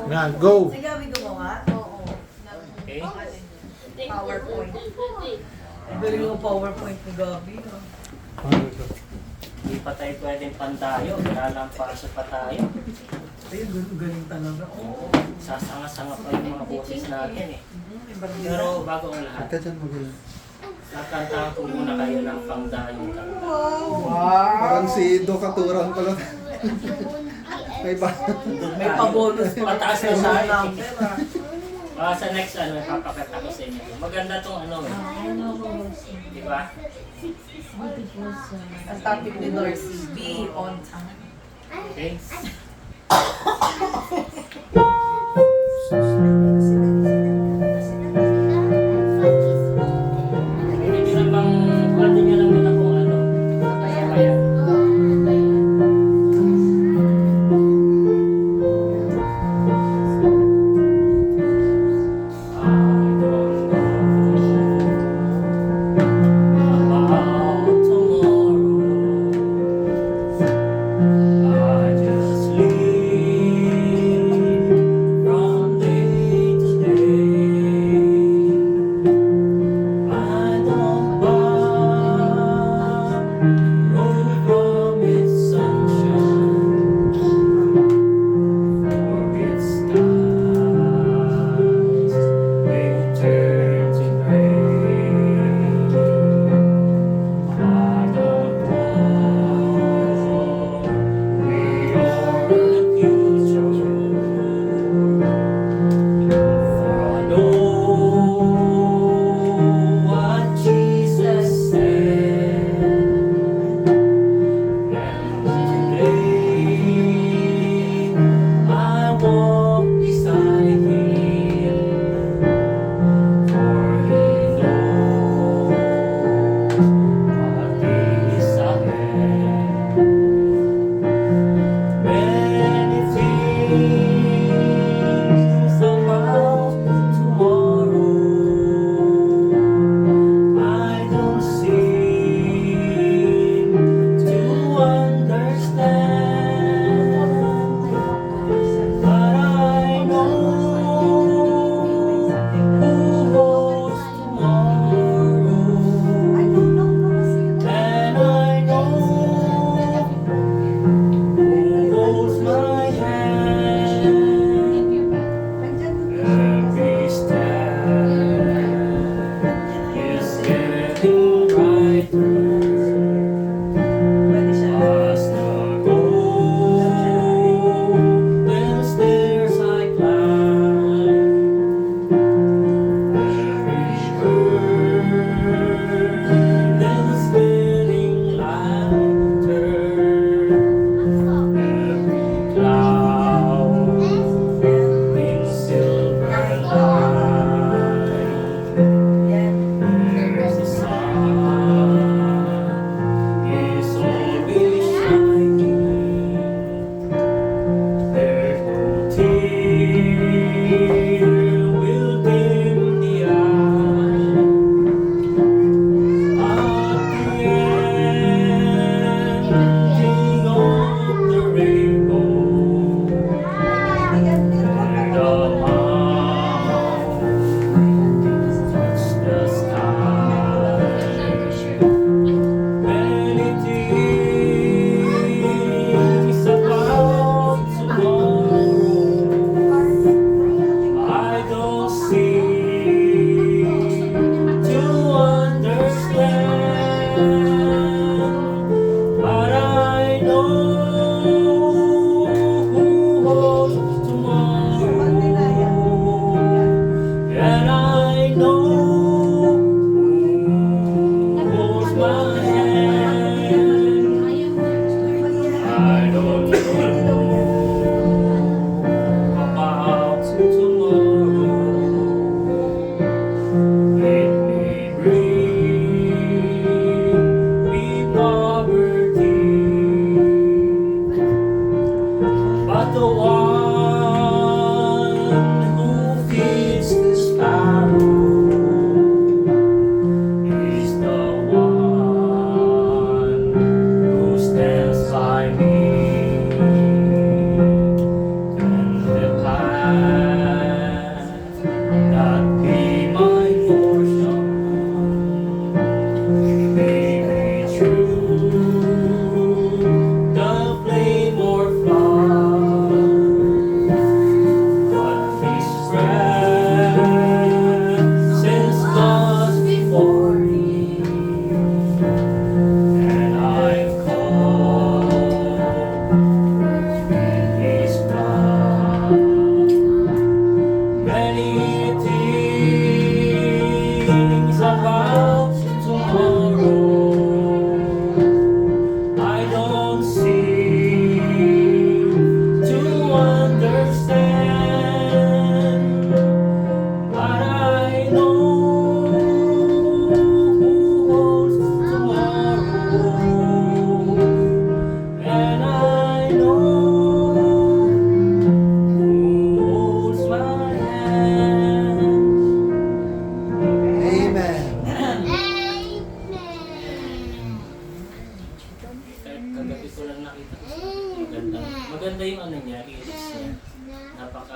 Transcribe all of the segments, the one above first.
Nga, go! Si Gabi gumawa? Oo. Okay? PowerPoint. Ang galing yung PowerPoint ni Gabi. No? Hindi pa tayo pwedeng pantayo. Lalampaso pa tayo. Ayun, galing talaga. Oo. Sasanga-sanga pa yung mga boses natin eh. Pero, Pero bago ang lahat, Ate dyan magaling. kakantahan ko muna kayo ng pangdayong kanta. Parang si Do Katuran pala. May ba? may pa-bonus pa. Pataas na sa akin. number, ah. Sa next papakita ko sa inyo. Maganda tong di ba? Ang topic ni Dorsey, be on time. Okay? Hindi nyo lang bang, pwede nyo lang muna kung ano. Ayan. About tomorrow, I just live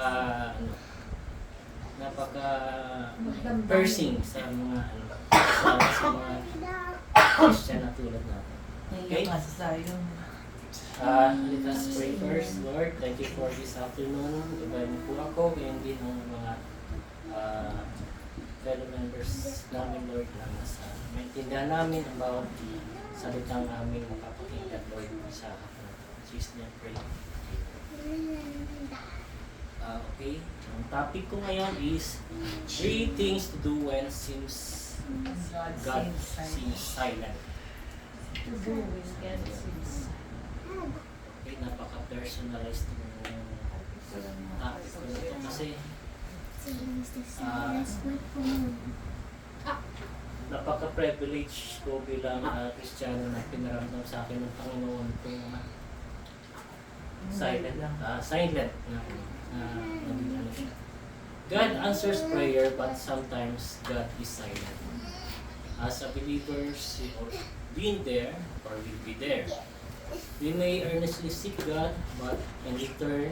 ano, napaka piercing sa mga ano, sa mga Christian na tulad natin. Okay? Naiyak kasi tayo. Let us pray first. Lord, thank you for this afternoon. Gabayan niyo po ako, gayon din ang mga fellow members namin, Lord, na nasa maintindihan namin ang bawat salitang aming makapakinggan, Lord, sa Jesus name pray. Okay, ang topic ko ngayon is 3 things to do when God seems silent. To do with God seems. Okay, napaka-personalized ng topic ko nito kasi napaka-privilege ko bilang Kristiyano na pinaramdam sa akin ng Panginoon itong silent na naging ano siya. God answers prayer but sometimes God is silent. As a believers, we all been there or will be there. We may earnestly seek God but in return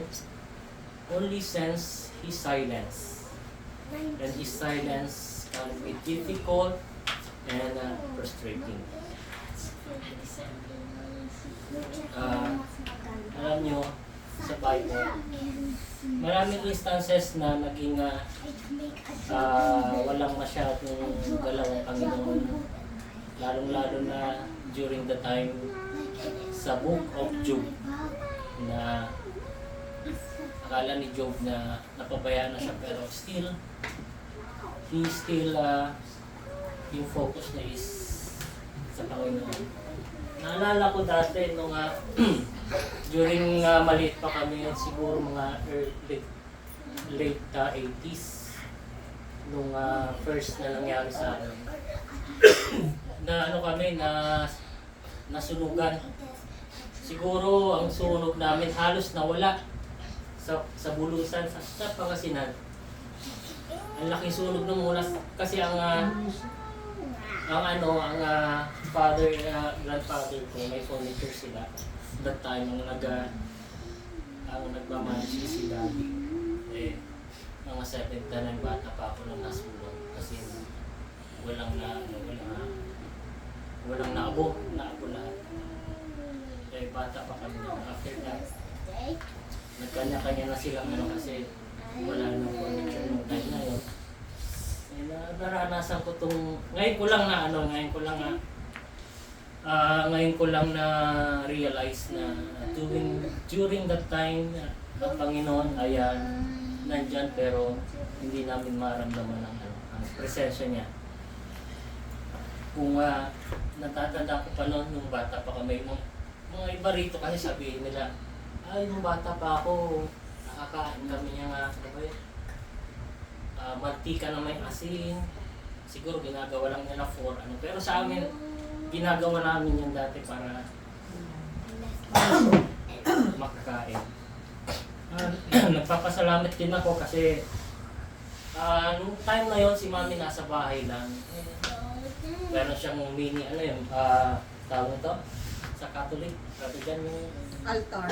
only sense His silence. And His silence can be difficult and frustrating. Alam nyo, sa Bible, maraming instances na naging walang masyadong galaw ang Panginoon. Lalong-lalo na during the time sa Book of Job na akala ni Job na napabayaan na siya pero still yung focus niya is sa Panginoon. Naalala ko dati nung during maliit pa kami, siguro mga late 80s nung first na nangyari sa amin na ano kami na nasunugan. Siguro ang sunog namin halos nawala sa bulusan sa Pangasinan. Ang laking sunog nung muna kasi ang grandfather ko may furniture sila that time ang nagmamanage si daddy mga 7 na bata pa ako nung nasunog kasi walang naabo lahat bata pa kami after that nagkanya-kanya na silang kasi wala nang furniture nung time na yun. Naranasan ko itong, ngayon ko lang na realize na during that time ang Panginoon ay nandyan pero hindi namin maramdaman ang presensya niya. Kung natatanda ko pa noon nung bata pa kami, mga iba rito kasi sabihin nila, nung bata pa ako, nakakain kami niya mantika na may asin. Siguro ginagawa lang nila for pero sa amin ginagawa namin yan dati para makakain. Nagpapasalamat din ako kasi nung time na yon si Mami nasa bahay lang. Meron siyang mini tawag ito sa Catholic dyan yung altar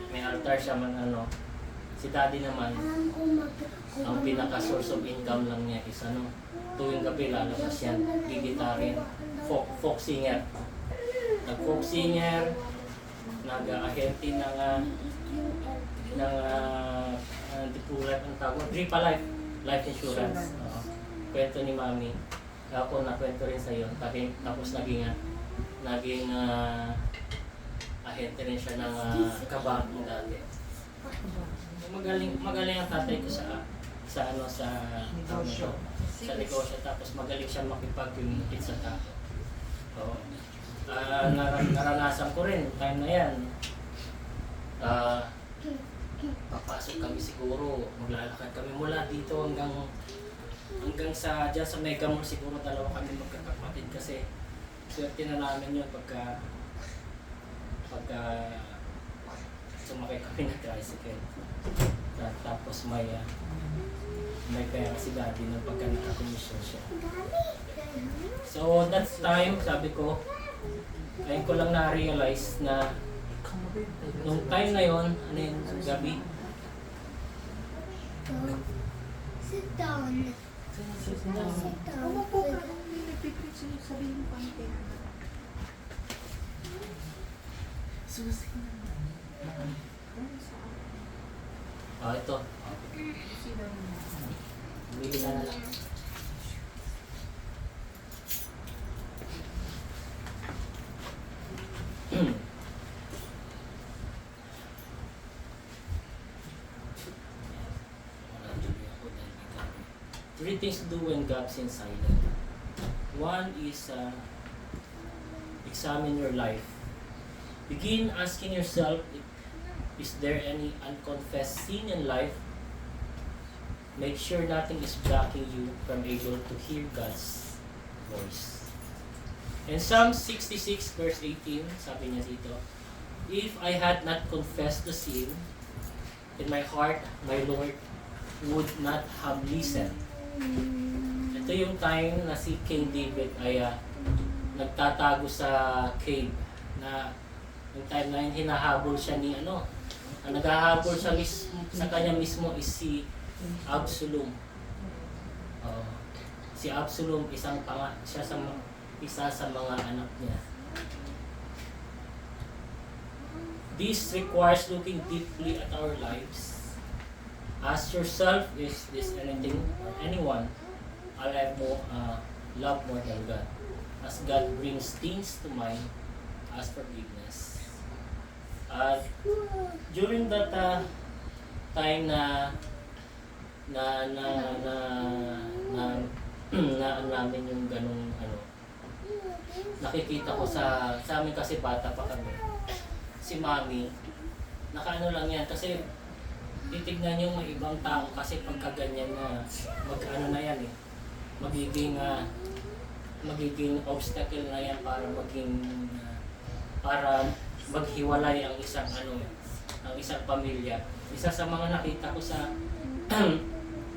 may altar siya si daddy naman ang pinaka source of income lang niya is tuwing gabi lalabas yan gigitarin folk singer nag-folk singer nag-ahente ng Dripa life insurance kwento ni Mami ako nakwento rin sa iyo tapos naging ahente rin siya ng kabang dati. Magaling ang tatay ko sa negosyo tapos magaling siya makipag-communicate sa tao. Naranasan ko rin time na yan. Papasok kami siguro, maglalakad kami mula dito hanggang sa dyan sa Mega Mall siguro 2 kami magkakapatid kasi swerte na namin yun pagka sumakay kami ng tricycle. Tapos may pera si daddy nung pagka nakakomisyon siya. So that time, sabi ko, ngayon ko lang na-realize na nung time na yon, gabi, Sit down. Sit down. Umupo ka. May nagpipreach yung sabihin mo konti. Susi na. Ito. Bili ka na lang. Three things to do when God seems silent. One is examine your life. Begin asking yourself, is there any unconfessed sin in life? Make sure nothing is blocking you from able to hear God's voice. In Psalm 66 verse 18, sabi niya dito, if I had not confessed the sin in my heart, my Lord would not have listened. Ito yung time na si King David ay nagtatago sa cave, na yung time na yun hinahabol siya ni ang naghahabol siya sa kanya mismo is si Absalom. Si Absalom isa sa mga anak niya. This requires looking deeply at our lives. Ask yourself, is this anything or anyone I love more than God? As God brings things to mind, ask forgiveness. During that time na namin yung ganung nakikita ko sa amin kasi bata pa kami. Si Mami, nakaano lang yan kasi titignan yung may ibang tao kasi pagka ganyan na mag-ano na yan magiging obstacle na yan para para maghiwalay ang isang pamilya. Isa sa mga nakita ko sa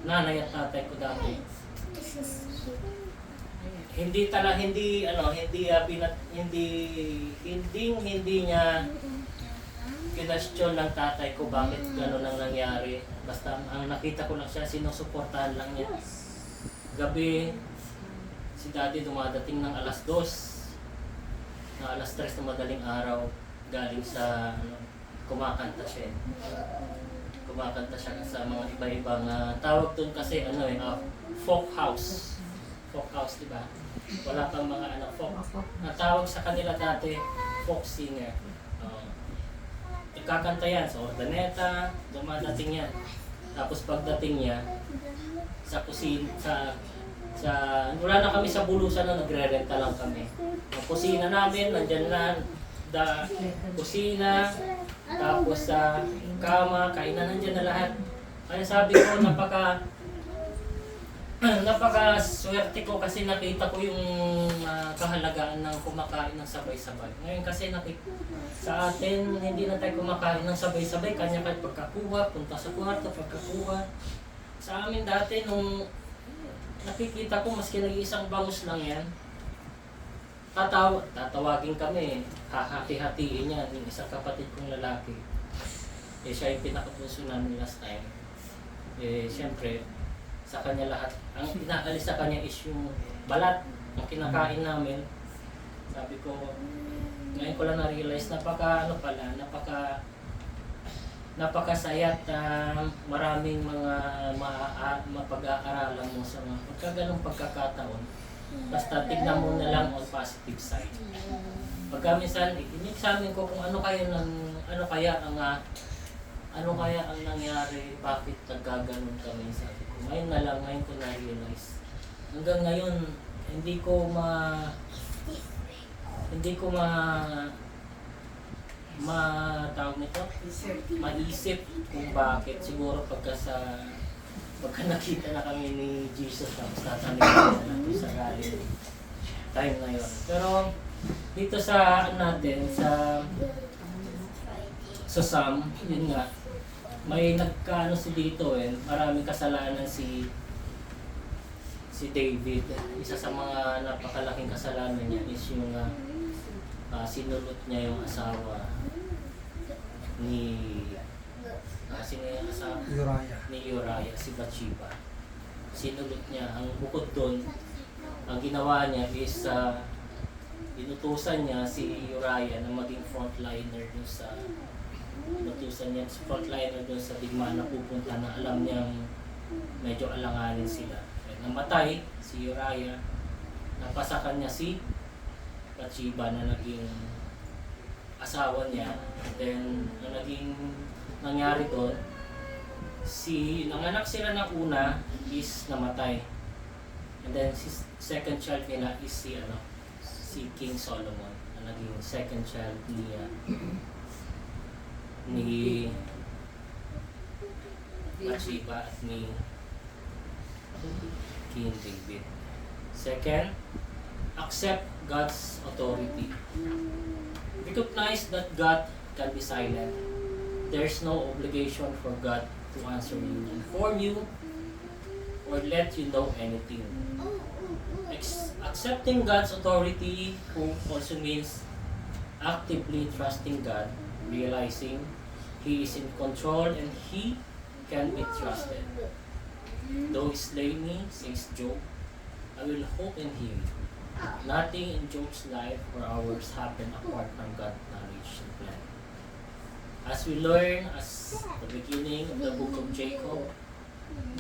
nanay at tatay ko dati, hindi niya kinestyon ng tatay ko bakit gano'n ang nangyari. Basta ang nakita ko lang siya, sinusuportahan lang niya. Gabi, si daddy dumadating ng alas 2, na alas 3 na madaling araw, galing sa kumakanta siya. Kumakanta siya sa mga iba-ibang tawag doon kasi folk house. Folk house, di ba? Wala pang mga folk. Natawag sa kanila dati, folk singer. Ikakanta yan sa ordaneta, dumadating yan. Tapos pagdating niya, sa kusina, wala na kami sa bulusan na nagre-renta lang kami. Ang kusina namin, nandyan na, kusina, tapos sa kama, kainan, nandyan na lahat. Kaya sabi ko, napaka-swerte ko kasi nakita ko yung kahalagaan ng kumakain ng sabay-sabay. Ngayon kasi sa atin, hindi na tayo kumakain ng sabay-sabay. Kanya kahit pagkakuha, punta sa kwarto, pagkakuha. Sa amin dati, nung nakikita ko, maski nag-iisang bangus lang yan, tatawagin kami, hahati-hatiin yan, yung isang kapatid kong lalaki. Siya yung pinakabunso namin last time. Siyempre, sa kanya lahat, ang inaalis sa kanya is yung balat, ang kinakain namin. Sabi ko, ngayon ko lang na-realize, napakasaya at maraming mga mapag-aaralan mo sa mga pagkaganong pagkakataon. Basta tignan mo na lang on positive side. Pagka minsan, in-examine ko kung ano kaya ang nangyari, bakit nagkaganon kami, sabi ko. Ngayon ko na-realize. Hanggang ngayon, hindi ko tawag nito, maisip kung bakit. Siguro pagka nakita na kami ni Jesus, tapos tatanig na natin sa galing time na yun. Pero dito sa natin, sa Psalm, yun nga, may nagkaano dito maraming kasalanan si David. Isa sa mga napakalaking kasalanan niya is yung sinulot niya yung asawa ni Sinasa Uriah. ni Uriah, si Bathsheba. Sinulot niya. Ang bukod doon, ang ginawa niya is inutusan niya si Uriah na maging frontliner dun sa digmaan na pupunta na alam niyang medyo alanganin sila. At namatay si Uriah, napasakan niya si Bathsheba na naging asawa niya. Then, ang naging nangyari doon, nanganak sila ng una is namatay. And then, second child nila is si King Solomon, na naging second child ni Bathsheba at ni King David. Second, accept God's authority. Recognize that God can be silent. There's no obligation for God to answer you, inform you, or let you know anything. Accepting God's authority also means actively trusting God, realizing He is in control and He can be trusted. Though He slay me, says Job, I will hope in Him. Nothing in Job's life or ours happened apart from God's knowledge and plan. As we learn as the beginning of the book of Jacob,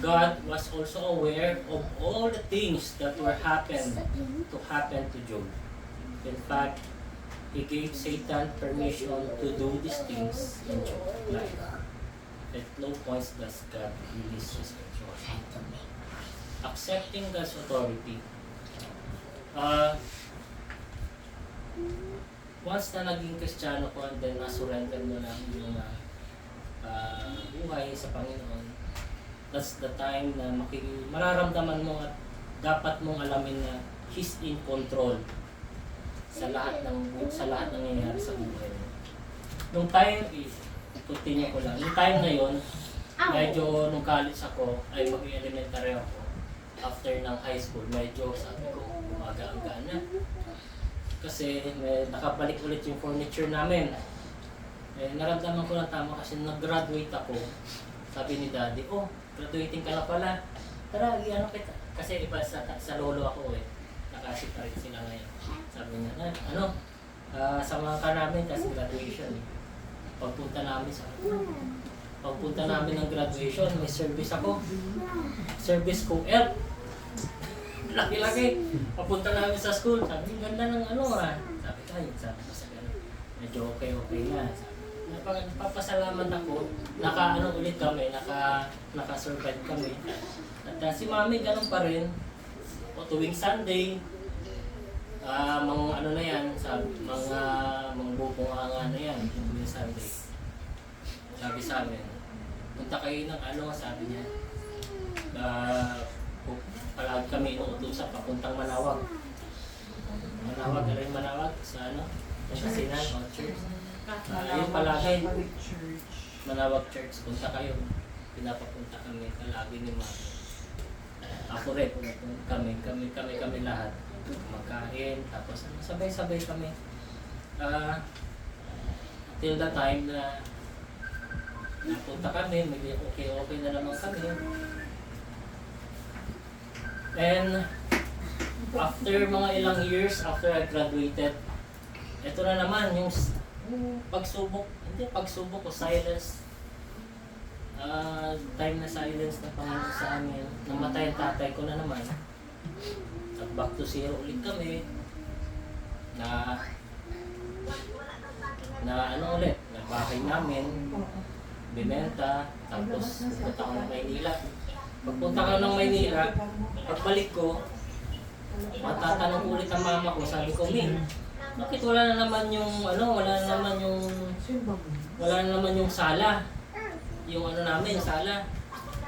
God was also aware of all the things that were happen to Job. In fact, He gave Satan permission to do these things in Job's life. At no point does God release His control. Accepting God's authority. Once na naging Kristiyano ko and then na-surrender mo na yung buhay sa Panginoon, that's the time na mararamdaman mo at dapat mong alamin na He's in control sa lahat ng nangyayari sa buhay mo. Nung time, continue ko lang, nung time na yon, medyo nung college ako, ay mag-elementary ako. After ng high school, medyo sabi ko, umaga-aga na. Kasi nakabalik ulit yung furniture namin. Naramdaman ko lang tama kasi nag-graduate ako. Sabi ni Daddy, oh, graduating ka na pala. Tara, ano kita. Kasi iba sa lolo ako nakasita rin sila ngayon. Sabi niya, samahan ka namin kasi graduation. Pagpunta namin ng graduation, may service ako. Service ko, laki-laki. Papunta namin sa school. Sabi, ganda ng Sabi ko sa gano'n. Medyo okay na. Napapasalamat ako. Ulit kami. Naka-survive kami. At si Mami, gano'n pa rin. O tuwing Sunday, mga na yan, mga bubunganga na yan. Tuwing Sunday. Sabi sa amin, punta kayo ng sabi niya. Palagi kami inuutusan papuntang Manawag. Manawag sa Kasinan o church. Ayun palagi. Manawag Church, punta kayo. Pinapapunta kami palagi ni Mami. Ako rin, kami lahat. Magkain, tapos sabay-sabay kami. Till the time na napunta kami, may okay na naman kami. And after mga ilang years after I graduated, ito na naman yung pagsubok o silence. Time na silence na Panginoon sa amin. Namatay ang tatay ko na naman. At back to zero ulit kami. Na bahay namin, binenta, tapos pupunta ko ng Maynila. Pagpunta ko ng Maynila, pagbalik ko, matatanong ulit ang mama ko, sabi ko, Min, bakit wala na naman yung sala? Yung namin, sala.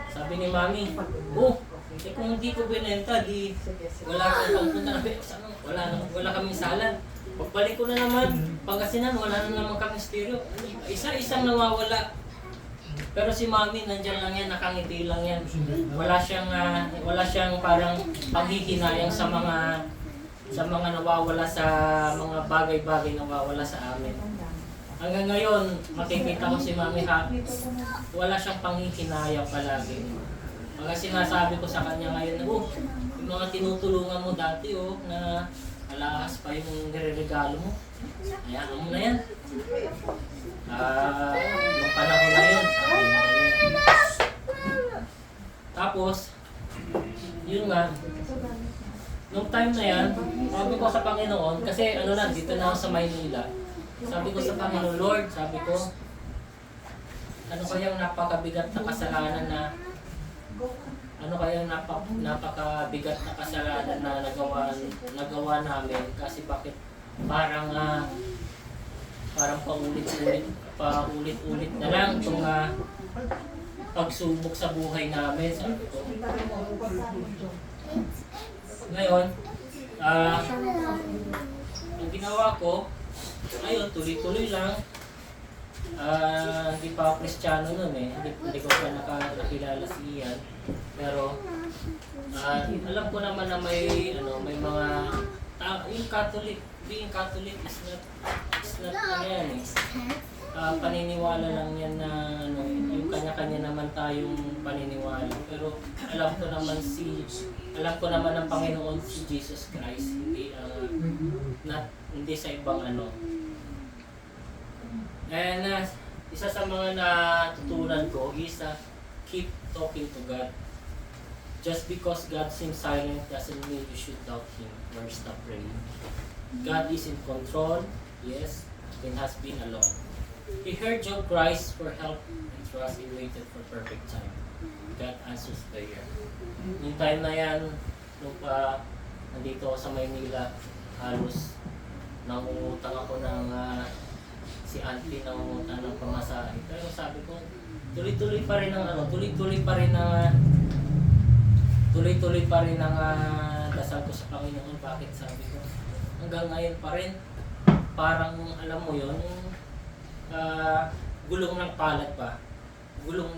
Sabi ni Mami, kung hindi ko binenta, wala kang pagpunta na, wala kaming sala. Pagbalik ko na naman, Pangasinan, wala na naman kaming stereo. Isa-isang nawawala. Pero si Mami, nandyan lang yan, nakangiti lang yan. Wala siyang parang panghihinayang sa mga nawawala, sa mga bagay-bagay nawawala sa amin. Hanggang ngayon, makikita ko si Mami wala siyang panghihinayang palagi. Pagka sinasabi ko sa kanya ngayon, yung mga tinutulungan mo dati, na alahas pa yung nireregalo mo. Hayaan mo na yan. Nung panahon na yun. Tapos, yun nga, nung time na yan, sabi ko sa Panginoon, kasi dito na ako sa Maynila. Sabi ko sa Panginoon, Lord, sabi ko, ano kayang napakabigat na kasalanan na napakabigat na kasalanan na nagawa namin kasi bakit parang paulit-ulit na lang itong pagsubok sa buhay namin, sabi ko. Ngayon, ang ginawa ko, ayun, tuloy-tuloy lang. Hindi pa ako Kristiyano nun hindi ko pa nakilala si Ian. Pero, alam ko naman na may mga, yung being Catholic is not paniniwala lang yan na yung kanya-kanya naman tayong paniniwala. Pero alam ko naman ng Panginoon si Jesus Christ, hindi sa ibang And isa sa mga natutunan ko is keep talking to God. Just because God seems silent doesn't mean you should doubt Him or stop praying. God is in control, yes, and has been alone. He heard Job cries for help and trust He waited for perfect time. God answers prayer. Yung time na yan, nung nandito ako sa Maynila, halos nangungutang ako ng si auntie nangungutang ng pamasahe. Pero sabi ko, tuloy-tuloy pa rin ang dasal ko sa Panginoon. Bakit sabi ko? Hanggang ngayon pa rin, parang alam mo yun, gulong ng palad pa. Gulong.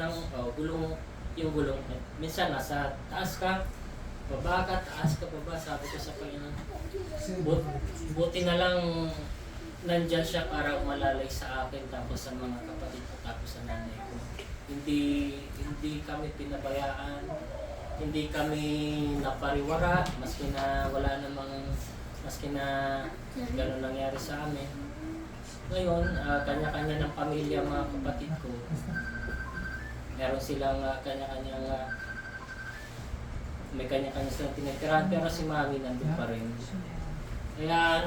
Minsan nasa taas ka, baba ka, taas ka, baba. Sabi ko sa Panginoon, buti na lang nandyan siya para umalalay sa akin, tapos sa mga kapatid ko, tapos sa nanay ko. Hindi kami pinabayaan, hindi kami napariwara, maski na gano'n nangyari sa amin. Ngayon, kanya-kanya ng pamilya, mga kapatid ko, meron silang may kanya-kanya silang tinitirahan, pero si Mami nandun pa rin. Kaya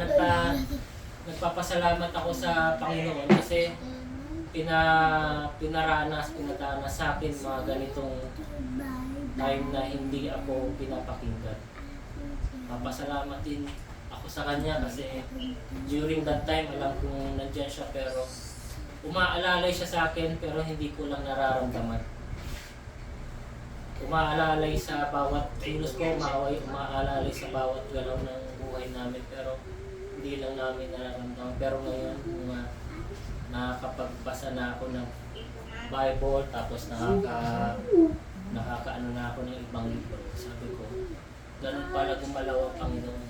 nagpapasalamat ako sa Panginoon kasi pinadanas sa akin mga ganitong time na hindi ako pinapakinggan. Papasalamat din ako sa Kanya kasi during that time alam kong nandiyan siya, pero umaalalay siya sa akin pero hindi ko lang nararamdaman. Umaalalay sa bawat kilos ko, umaalalay sa bawat galaw ng buhay namin, pero hindi lang namin nararamdaman. Pero ngayon, nakakapagbasa na ako ng Bible, tapos nakakaano na ako ng ibang libro. Sabi ko, ganun pala gumalaw ang Panginoon.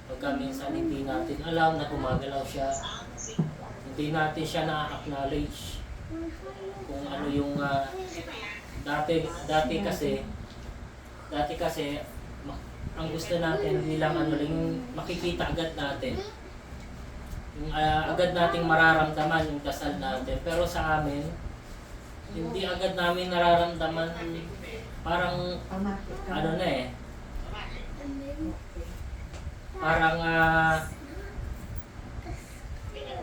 Pagka minsan hindi natin alam na gumagalaw siya, hindi natin siya na-acknowledge kung ano yung dati kasi ang gusto natin hindi lang yung makikita agad natin, yung agad nating mararamdaman yung dasal natin, pero sa amin hindi agad namin nararamdaman, parang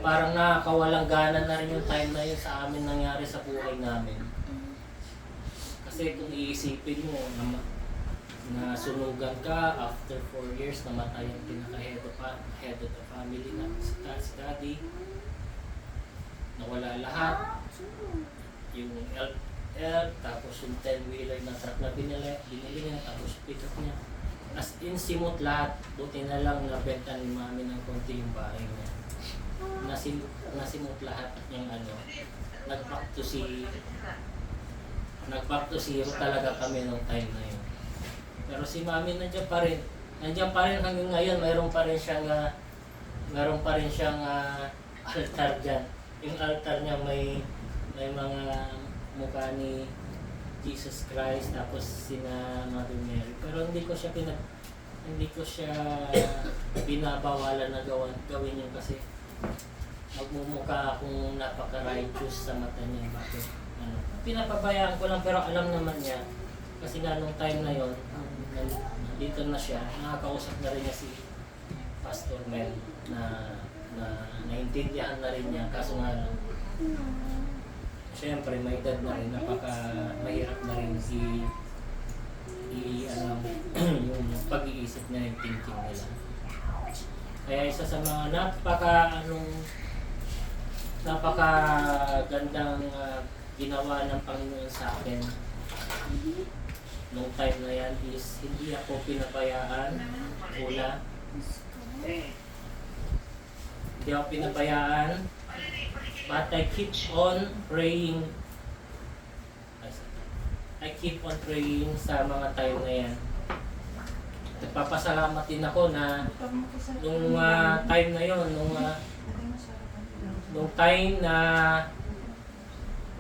parang nakakawalang gana na rin yung time na yun sa amin nangyari sa buhay namin. Kasi kung iisipin mo na sunugan ka, after 4 years namatay ang pinaka-head of the family na si Daddy, nawala lahat, yung tapos yung 10-wheeler na truck na binili niya, tapos pick-up niya, as in simot lahat. Buti na lang nabenta ni Mami ng konti yung bahay niya, nasimot lahat yung nag-back to zero talaga kami nung time na yun. Pero si Mami nandiyan pa rin hanggang ngayon. Mayroon pa rin siyang altar dyan. yung altar niya may mga mukha ni Jesus Christ, tapos sina Mother Mary. Pero hindi ko siya binabawalan na gawin yun kasi magmumukha akong napaka-righteous sa mata niya. Bakit? Pinapabayaan ko lang, pero alam naman niya kasi nga nung time na yon, nandito na siya, nakakausap na rin niya si Pastor Mel na naintindihan na rin niya, kaso nga lang siyempre may edad na rin, mahirap na rin yung pag-iisip na yung thinking nila. Kaya isa sa mga napakagandang ginawa ng Panginoon sa akin nung time na yan is hindi ako pinabayaan. Una, hindi ako pinabayaan, but I keep on praying. I keep on praying sa mga time na yan. Nagpapasalamat din ako na nung time na yon, nung time na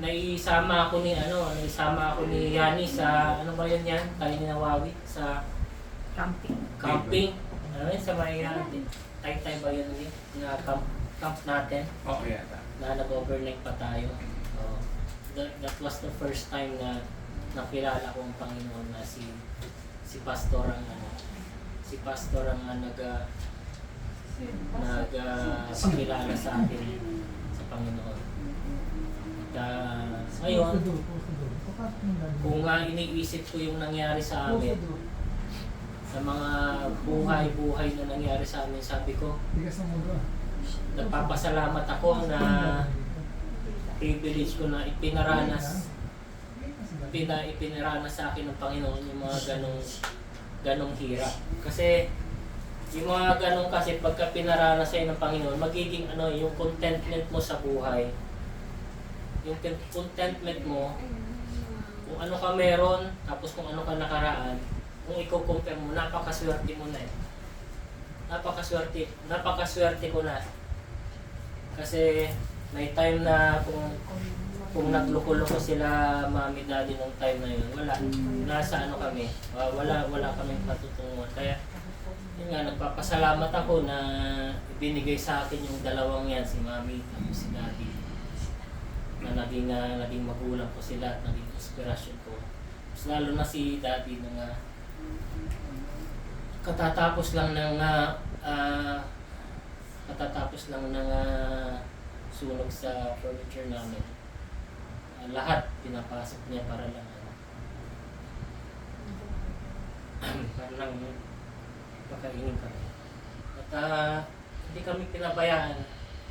naisama ako ni Yani sa ano ba yun yan? Tayo ni Nawawi sa camping. Ano yun sa may Taytay ba yun na camp natin? Oo, yata. Na nag-overnight pa tayo. That was the first time na nakilala ko ang Panginoon na si Pastor ang nagpakilala sa akin sa Panginoon. At ngayon, kung iniisip ko yung nangyari sa amin, sa mga buhay na nangyari sa amin, sabi ko, nagpapasalamat ako na privilege ko na ipinaranas sa akin ng Panginoon yung mga ganong hirap. Kasi yung mga ganong kasi pagka pinaranas sa'yo ng Panginoon, magiging yung contentment mo sa buhay. Yung contentment mo, kung ano ka meron, tapos kung ano ka nakaraan, kung i-compare mo, napakaswerte mo na eh. Napakaswerte ko na. Kasi may time na kung nagloko-loko sila mami daddy nung time na yun, nasa kami, wala kaming patutunguhan. Kaya yun nga, nagpapasalamat ako na ibinigay sa akin yung dalawang yan, si mami at si daddy, na naging magulang ko sila at naging inspirasyon ko. Mas lalo na si daddy na katatapos lang ng sunog sa furniture namin. Lahat pinapasok niya para lang para lang makainin kami. At hindi kami pinabayaan.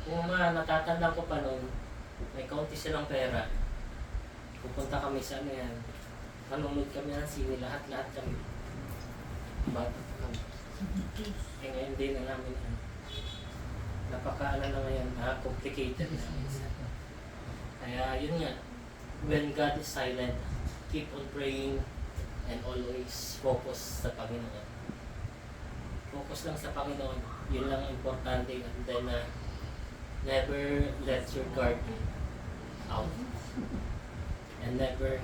Kung natatanda ko pa noon, may kaunti silang pera. Pupunta kami sa manonood kami ng sine, lahat kami. Bata kami. Ngayon din na namin napaka na ngayon, complicated na. Kaya yun nga, when God is silent, keep on praying and always focus sa Panginoon. Focus lang sa Panginoon, yun lang importante. And then never let your guard out. And never,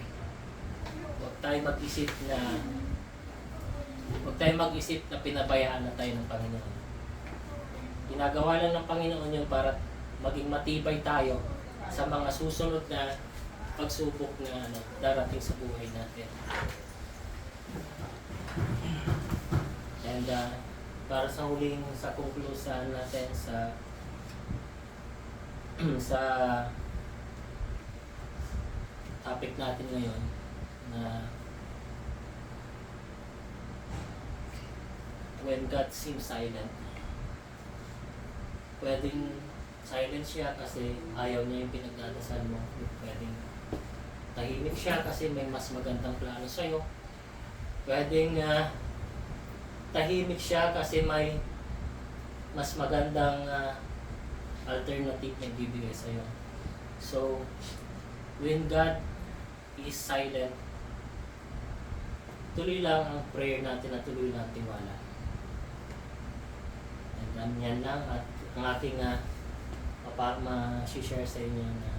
huwag tayo mag-isip na pinabayaan na tayo ng Panginoon. Ginagawa lang ng Panginoon yun para maging matibay tayo sa mga susunod na pagsubok na darating sa buhay natin. And para sa huling sa conclusion natin sa topic natin ngayon na when God seems silent, pwedeng silent siya kasi ayaw niya yung pinagdadasal mo. Pwedeng tahimik siya kasi may mas magandang plano sa'yo. Pwedeng tahimik siya kasi may mas magandang alternative na ibibigay sa'yo. So, when God is silent, tuloy lang ang prayer natin at tuloy lang ang tiwala. And yan lang at ang aking ma-share sa inyo na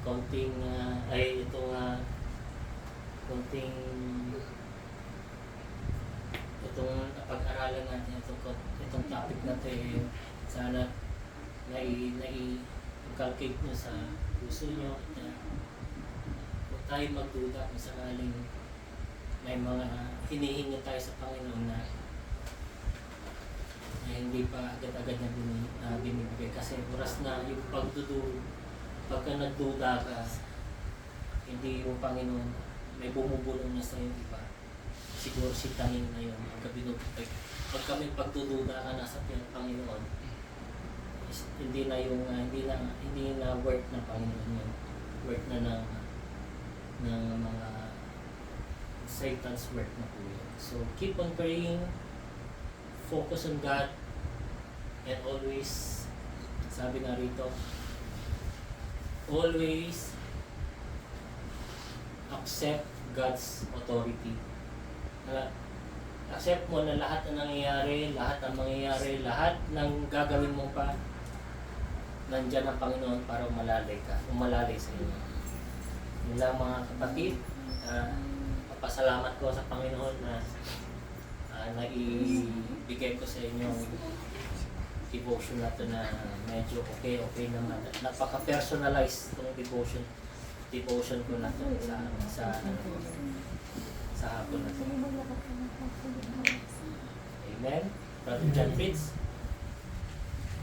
konting konting itong pag-aralan natin itong topic natin. Sana nai-inculcate nyo sa puso nyo na huwag tayo magduda kung sakaling may mga hinihingi tayo sa Panginoon na hindi pa agad-agad na binibigay. Kasi oras na yung pagka nagduda ka, hindi yung Panginoon, may bumubulong na sa yung iba. Siguro sitahin na yun. Pagka may pagdududa ka na sa Panginoon, hindi na work ng Panginoon yun. Work na ng mga Satan's work na po yun. So keep on praying, focus on God, and always, sabi nga rito, always accept God's authority. Accept mo na lahat ng nangyayari, lahat ng mangyayari, lahat ng gagawin mo pa, nandyan ang Panginoon para umalalay sa iyo. Yun lang mga kapatid, papasalamat ko sa Panginoon na naibigay ko sa inyo devotion na to na medyo okay naman. Napaka-personalized itong devotion ko na to sa hapon na to. Amen. Brother John Fitz.